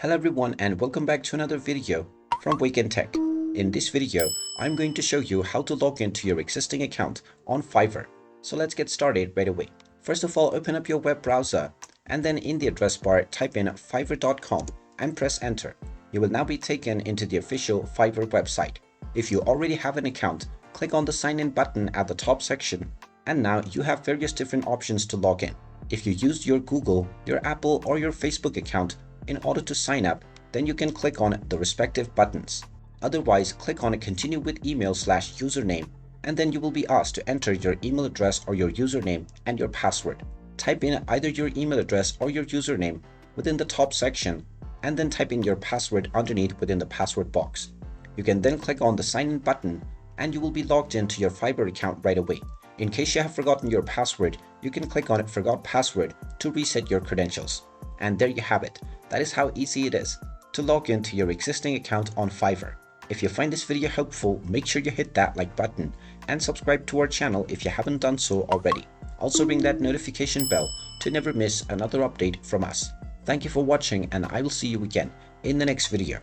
Hello everyone and welcome back to another video from Wake&Tech. In this video, I'm going to show you how to log into your existing account on Fiverr. So let's get started right away. First of all, open up your web browser and then in the address bar, type in fiverr.com and press enter. You will now be taken into the official Fiverr website. If you already have an account, click on the sign in button at the top section and now you have various different options to log in. If you used your Google, your Apple or your Facebook account in order to sign up, then you can click on the respective buttons. Otherwise, click on continue with email/username and then you will be asked to enter your email address or your username and your password. Type in either your email address or your username within the top section and then type in your password underneath within the password box. You can then click on the sign in button and you will be logged into your Fiverr account right away. In case you have forgotten your password, you can click on Forgot Password to reset your credentials. And there you have it. That is how easy it is to log into your existing account on Fiverr. If you find this video helpful, make sure you hit that like button and subscribe to our channel if you haven't done so already. Also ring that notification bell to never miss another update from us. Thank you for watching and I will see you again in the next video.